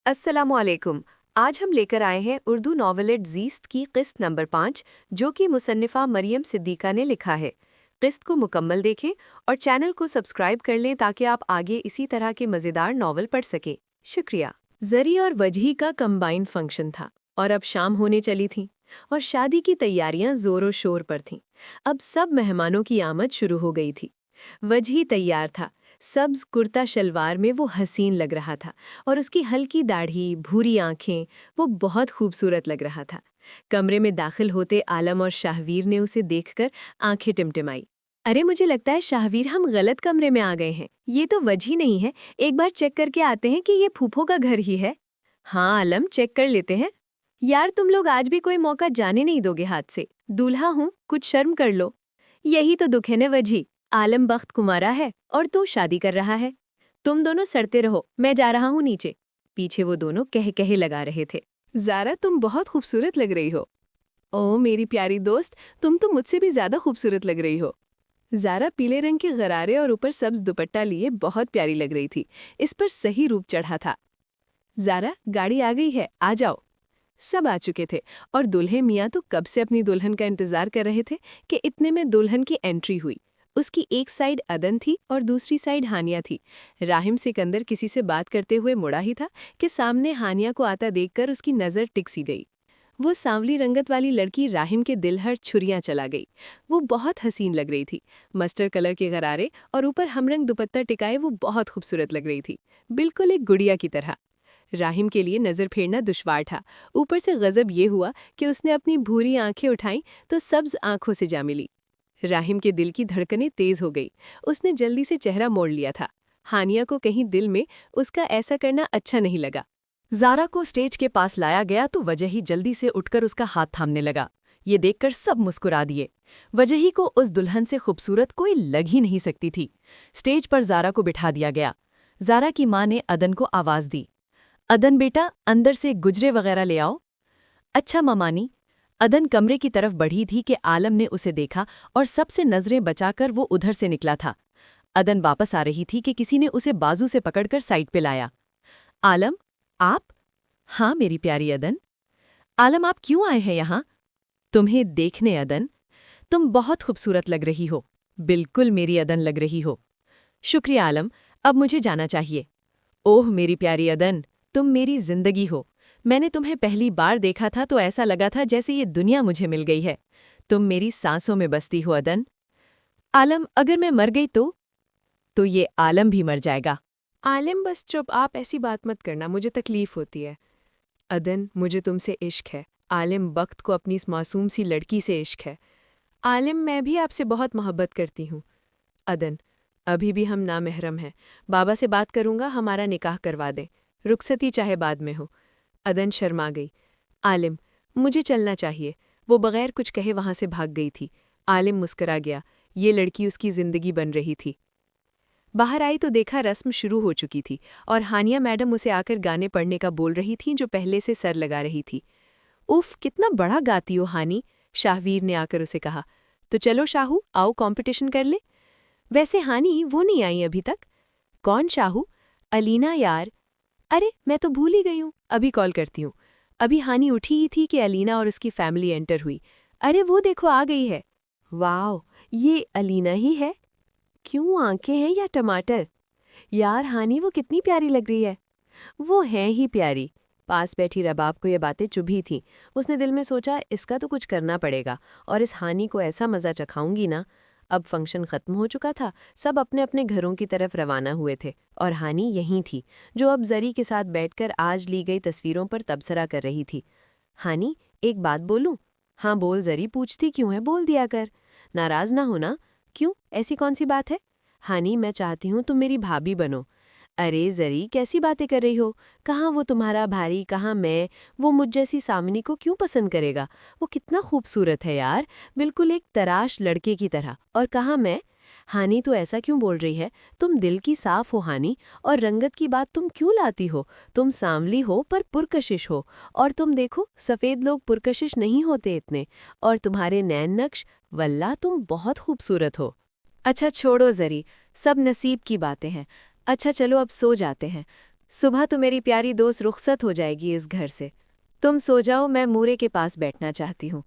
अस्सलामुअलैकुम। आज हम लेकर आए हैं उर्दू नॉवेलेट ज़ीस्त की क़िस्त नंबर 5, जो कि मुसन्निफ़ा मरियम सिद्दीक़ा ने लिखा है। क़िस्त को मुकम्मल देखें और चैनल को सब्सक्राइब कर लें ताकि आप आगे इसी तरह के मज़ेदार नॉवल पढ़ सकें। शुक्रिया। ज़री और वजही का कंबाइंड फंक्शन था और अब शाम होने चली थी और शादी की तैयारियां ज़ोरों शोर पर थीं। अब सब मेहमानों की आमद शुरू हो गई थी। वजही तैयार था। सब्ज कुर्ता शलवार में वो हसीन लग रहा था और उसकी हल्की दाढ़ी, भूरी आंखें, वो बहुत खूबसूरत लग रहा था। कमरे में दाखिल होते आलम और शाहवीर ने उसे देखकर आंखें टिमटिमाई। अरे, मुझे लगता है शाहवीर हम गलत कमरे में आ गए हैं। ये तो वजही नहीं है। एक बार चेक करके आते हैं कि ये फूफो का घर ही है। हाँ आलम, चेक कर लेते हैं। यार, तुम लोग आज भी कोई मौका जाने नहीं दोगे हाथ से। दूल्हा हूँ, कुछ शर्म कर लो। यही तो दुख है न वजही। आलम बख्त कुमारा है और तू शादी कर रहा है। तुम दोनों सड़ते रहो, मैं जा रहा हूँ नीचे। पीछे वो दोनों कह कहे लगा रहे थे। ज़ारा, तुम बहुत खूबसूरत लग रही हो। ओह मेरी प्यारी दोस्त, तुम तो मुझसे भी ज़्यादा खूबसूरत लग रही हो। ज़ारा पीले रंग के गरारे और ऊपर सब्ज दुपट्टा लिए बहुत प्यारी लग रही थी। इस पर सही रूप चढ़ा था। ज़ारा, गाड़ी आ गई है, आ जाओ। सब आ चुके थे और दुल्हे मियाँ तो कब से अपनी दुल्हन का इंतज़ार कर रहे थे कि इतने में दुल्हन की एंट्री हुई। उसकी एक साइड अदन थी और दूसरी साइड हानिया थी। राहिम सिकंदर किसी से बात करते हुए मुड़ा ही था कि सामने हानिया को आता देखकर उसकी नज़र टिक सी गई। वो सांवली रंगत वाली लड़की राहिम के दिल हर छुरियां चला गई। वो बहुत हसीन लग रही थी। मस्टर्ड कलर के गरारे और ऊपर हमरंग दुपट्टा टिकाए वो बहुत खूबसूरत लग रही थी, बिल्कुल एक गुड़िया की तरह। राहिम के लिए नज़र फेरना दुश्वार था। ऊपर से गजब ये हुआ कि उसने अपनी भूरी आंखें उठाईं तो सब्ज आंखों से जा मिली। राहिम के दिल की धड़कनें तेज हो गई। उसने जल्दी से चेहरा मोड़ लिया था। हानिया को कहीं दिल में उसका ऐसा करना अच्छा नहीं लगा। ज़ारा को स्टेज के पास लाया गया तो वजही जल्दी से उठकर उसका हाथ थामने लगा। ये देखकर सब मुस्कुरा दिए। वजही को उस दुल्हन से खूबसूरत कोई लग ही नहीं सकती थी। स्टेज पर ज़ारा को बिठा दिया गया। ज़ारा की माँ ने अदन को आवाज़ दी, अदन बेटा, अंदर से गुजरे वगैरह ले आओ। अच्छा ममानी। अदन कमरे की तरफ बढ़ी थी कि आलम ने उसे देखा और सबसे नज़रें बचाकर वो उधर से निकला था। अदन वापस आ रही थी कि किसी ने उसे बाजू से पकड़कर साइड पे लाया। आलम, आप? हाँ मेरी प्यारी अदन। आलम, आप क्यों आए हैं यहाँ? तुम्हें देखने अदन। तुम बहुत खूबसूरत लग रही हो। बिल्कुल मेरी अदन लग रही हो। शुक्रिया आलम, अब मुझे जाना चाहिए। ओह मेरी प्यारी अदन, तुम मेरी जिंदगी हो। मैंने तुम्हें पहली बार देखा था तो ऐसा लगा था जैसे ये दुनिया मुझे मिल गई है। तुम मेरी सांसों में बसती हो अदन। आलम, अगर मैं मर गई तो ये आलम भी मर जाएगा। आलिम, बस चुप, आप ऐसी बात मत करना, मुझे तकलीफ होती है। अदन, मुझे तुमसे इश्क है। आलिम, बख्त को अपनी इस मासूम सी लड़की से इश्क है। आलिम, मैं भी आपसे बहुत मोहब्बत करती हूँ। अदन, अभी भी हम नामहरम हैं। बाबा से बात करूँगा, हमारा निकाह करवा दें। रुखसती चाहे बाद में हो। अदन शर्मा गई। आलिम, मुझे चलना चाहिए। वो बगैर कुछ कहे वहाँ से भाग गई थी। आलिम मुस्करा गया। ये लड़की उसकी ज़िंदगी बन रही थी। बाहर आई तो देखा रस्म शुरू हो चुकी थी और हानिया मैडम उसे आकर गाने पढ़ने का बोल रही थीं जो पहले से सर लगा रही थी। उफ, कितना बड़ा गाती हो हानी, शाहवीर ने आकर उसे कहा। तो चलो शाहू, आओ कंपटीशन कर ले। वैसे हानी वो नहीं आई अभी तक। कौन शाहू? अलीना यार। अरे, मैं तो भूल ही गई हूँ, अभी कॉल करती हूँ। अभी हानी उठी ही थी कि अलीना और उसकी फैमिली एंटर हुई। अरे वो देखो आ गई है। वाह, ये अलीना ही है। क्यों, आंखें हैं या टमाटर? यार हानी, वो कितनी प्यारी लग रही है। वो है ही प्यारी। पास बैठी रबाब को ये बातें चुभी थीं। उसने दिल में सोचा, इसका तो कुछ करना पड़ेगा और इस हानी को ऐसा मज़ा चखाऊंगी ना। अब फंक्शन ख़त्म हो चुका था। सब अपने अपने घरों की तरफ रवाना हुए थे और हानी यहीं थी, जो अब जरी के साथ बैठकर आज ली गई तस्वीरों पर तबसरा कर रही थी। हानी, एक बात बोलूं? हाँ बोल जरी, पूछती क्यों है, बोल दिया कर। नाराज़ ना होना। क्यों, ऐसी कौन सी बात है? हानी, मैं चाहती हूँ तुम मेरी भाभी बनो। अरे जरी, कैसी बातें कर रही हो? कहाँ वो तुम्हारा भारी, कहाँ मैं? वो मुझ जैसी सामनी को क्यों पसंद करेगा? वो कितना खूबसूरत है यार, बिल्कुल एक तराश लड़के की तरह। और कहाँ मैं? हानी, तो ऐसा क्यों बोल रही है? तुम दिल की साफ हो हानी, और रंगत की बात तुम क्यों लाती हो? तुम सांवली हो पर पुरकशिश हो। और तुम देखो, सफ़ेद लोग पुरकशिश नहीं होते इतने। और तुम्हारे नैन नक्श, वल्लाह तुम बहुत खूबसूरत हो। अच्छा छोड़ो ज़री, सब नसीब की बातें हैं। अच्छा चलो अब सो जाते हैं। सुबह तो मेरी प्यारी दोस्त रुखसत हो जाएगी इस घर से। तुम सो जाओ, मैं मूरे के पास बैठना चाहती हूँ।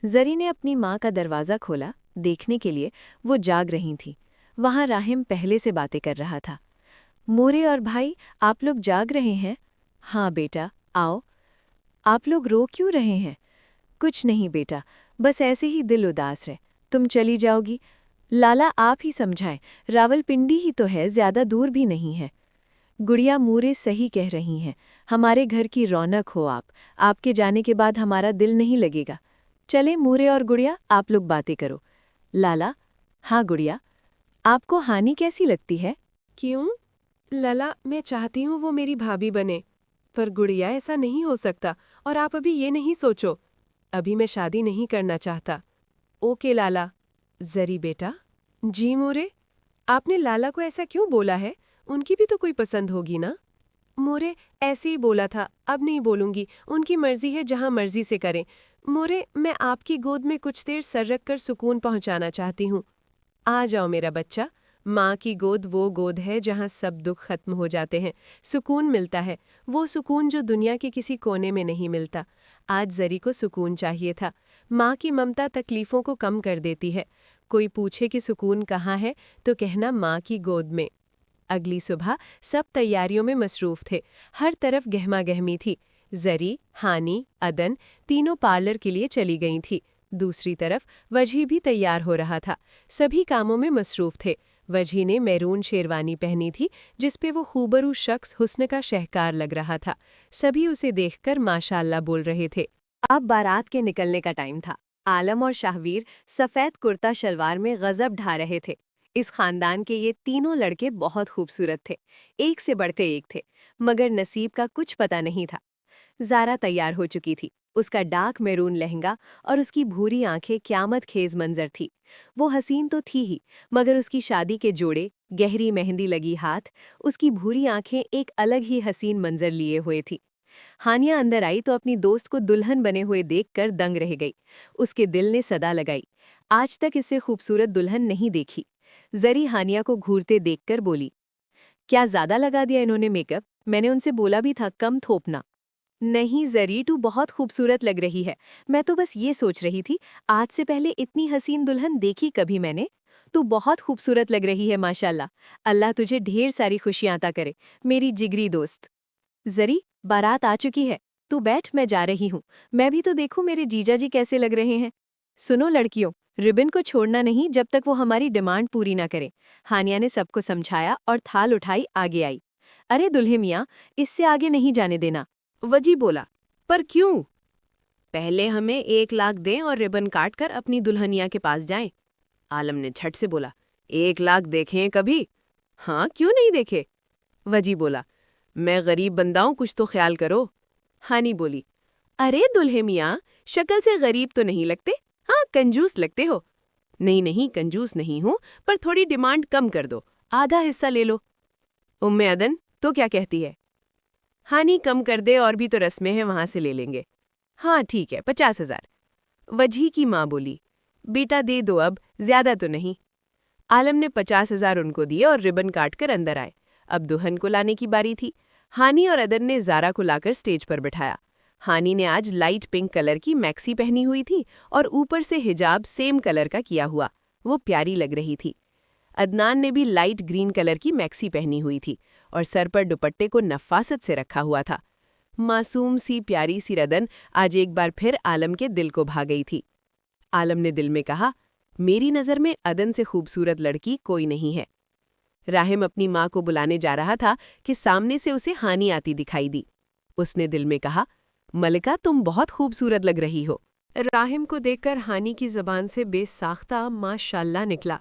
जरी ने अपनी माँ का दरवाज़ा खोला, देखने के लिए वो जाग रही थी। वहाँ राहिम पहले से बातें कर रहा था। मूरे और भाई, आप लोग जाग रहे हैं? हाँ बेटा, आओ। आप लोग रो क्यों रहे हैं? कुछ नहीं बेटा, बस ऐसे ही दिल उदास है। तुम चली जाओगी? लाला आप ही समझाएं, रावलपिंडी ही तो है, ज़्यादा दूर भी नहीं है। गुड़िया मूरे सही कह रही हैं, हमारे घर की रौनक हो आप। आपके जाने के बाद हमारा दिल नहीं लगेगा। चले मूरे और गुड़िया, आप लोग बातें करो। लाला, हाँ गुड़िया, आपको हानि कैसी लगती है? क्यों? लला, मैं चाहती हूँ वो मेरी भाभी बने, पर गुड़िया ऐसा नहीं हो सकता, और आप अभी ये नहीं सोचो। अभी मैं शादी नहीं करना चाहता। ओके लाला। जरी बेटा। जी मोरे, आपने लाला को ऐसा क्यों बोला है? उनकी भी तो कोई पसंद होगी ना? मोरे, ऐसे ही बोला था, अब नहीं बोलूंगी। उनकी मर्जी है, जहाँ मर्जी से करें। मोरे, मैं आपकी गोद में कुछ देर सर रख कर सुकून पहुंचाना चाहती हूँ। आ जाओ मेरा बच्चा। माँ की गोद वो गोद है जहाँ सब दुख खत्म हो जाते हैं, सुकून मिलता है, वो सुकून जो दुनिया के किसी कोने में नहीं मिलता। आज जरी को सुकून चाहिए था। माँ की ममता तकलीफ़ों को कम कर देती है। कोई पूछे कि सुकून कहाँ है तो कहना माँ की गोद में। अगली सुबह सब तैयारियों में मसरूफ थे। हर तरफ गहमा गहमी थी। जरी, हानी, अदन तीनों पार्लर के लिए चली गई थी। दूसरी तरफ वजही भी तैयार हो रहा था। सभी कामों में मसरूफ थे। वजही ने मैरून शेरवानी पहनी थी, जिसपे वो खूबरू शख्स हुस्न का शहकार लग रहा था। सभी उसे देखकर माशाअल्लाह बोल रहे थे। अब बारात के निकलने का टाइम था। आलम और शाहवीर सफ़ेद कुर्ता शलवार में गजब ढा रहे थे। इस खानदान के ये तीनों लड़के बहुत खूबसूरत थे, एक से बढ़ते एक थे, मगर नसीब का कुछ पता नहीं था। ज़ारा तैयार हो चुकी थी। उसका डार्क मैरून लहंगा और उसकी भूरी आंखें क़यामत खेज मंजर थी। वो हसीन तो थी ही, मगर उसकी शादी के जोड़े, गहरी मेहंदी लगी हाथ, उसकी भूरी आंखें एक अलग ही हसीन मंजर लिए हुए थी। हानिया अंदर आई तो अपनी दोस्त को दुल्हन बने हुए देखकर दंग रह गई। उसके दिल ने सदा लगाई, आज तक इससे खूबसूरत दुल्हन नहीं देखी। जरी हानिया को घूरते देखकर बोली, क्या ज़्यादा लगा दिया इन्होंने मेकअप? मैंने उनसे बोला भी था कम थोपना। नहीं जरी, तू बहुत खूबसूरत लग रही है। मैं तो बस ये सोच रही थी, आज से पहले इतनी हसीन दुल्हन देखी कभी मैंने। तू बहुत खूबसूरत लग रही है माशाल्लाह। अल्लाह तुझे ढेर सारी खुशियां अता करे, मेरी जिगरी दोस्त। जरी, बारात आ चुकी है, तू बैठ, मैं जा रही हूँ। मैं भी तो देखूं मेरे जीजा जी कैसे लग रहे हैं। सुनो लड़कियों, रिबन को छोड़ना नहीं जब तक वो हमारी डिमांड पूरी ना करे। हानिया ने सबको समझाया और थाल उठाई आगे आई। अरे दुल्हे मियाँ, इससे आगे नहीं जाने देना। वजी बोला, पर क्यों? पहले हमें 1 लाख दें और रिबन काट कर अपनी दुल्हनिया के पास जाएं। आलम ने झट से बोला, 1 लाख देखें कभी? हाँ, क्यों नहीं देखे? वजी बोला, मैं गरीब बंदा हूं, कुछ तो ख्याल करो। हानी बोली, अरे दुल्हे मियाँ, शक्ल से गरीब तो नहीं लगते, हाँ कंजूस लगते हो। नहीं नहीं, कंजूस नहीं हूं, पर थोड़ी डिमांड कम कर दो, आधा हिस्सा ले लो। उम्मे अदन तो क्या कहती है? हानी कम कर दे, और भी तो रस्में हैं, वहां से ले लेंगे। हाँ ठीक है, 50,000। वजही की माँ बोली, बेटा दे दो अब, ज्यादा तो नहीं। आलम ने 50,000 उनको दिए और रिबन काट कर अंदर आए। अब दुल्हन को लाने की बारी थी। हानी और अदन ने ज़ारा को लाकर स्टेज पर बिठाया। हानी ने आज लाइट पिंक कलर की मैक्सी पहनी हुई थी और ऊपर से हिजाब सेम कलर का किया हुआ। वो प्यारी लग रही थी। अदनान ने भी लाइट ग्रीन कलर की मैक्सी पहनी हुई थी और सर पर दुपट्टे को नफासत से रखा हुआ था। मासूम सी प्यारी सी रदन आज एक बार फिर आलम के दिल को भा गई थी। आलम ने दिल में कहा, मेरी नज़र में अदन से खूबसूरत लड़की कोई नहीं है। राहिम अपनी माँ को बुलाने जा रहा था कि सामने से उसे हानी आती दिखाई दी। उसने दिल में कहा, मलिका तुम बहुत खूबसूरत लग रही हो। राहिम को देखकर हानी की ज़बान से बेसाख्ता माशाल्लाह निकला।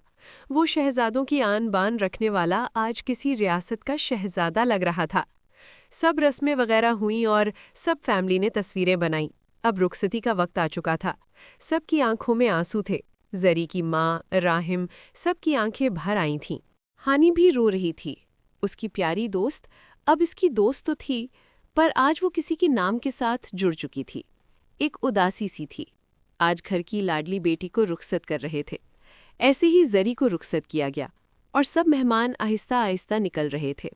वो शहजादों की आन बान रखने वाला आज किसी रियासत का शहजादा लग रहा था। सब रस्में वगैरह हुईं और सब फैमिली ने तस्वीरें बनाईं। अब रुखसती का वक्त आ चुका था। सबकी आंखों में आंसू थे। जरी की माँ, राहिम, सबकी आंखें भर आई थीं। हानी भी रो रही थी। उसकी प्यारी दोस्त, अब इसकी दोस्त तो थी, पर आज वो किसी के नाम के साथ जुड़ चुकी थी। एक उदासी सी थी। आज घर की लाडली बेटी को रुखसत कर रहे थे। ऐसे ही जरी को रुखसत किया गया और सब मेहमान आहिस्ता आहिस्ता निकल रहे थे।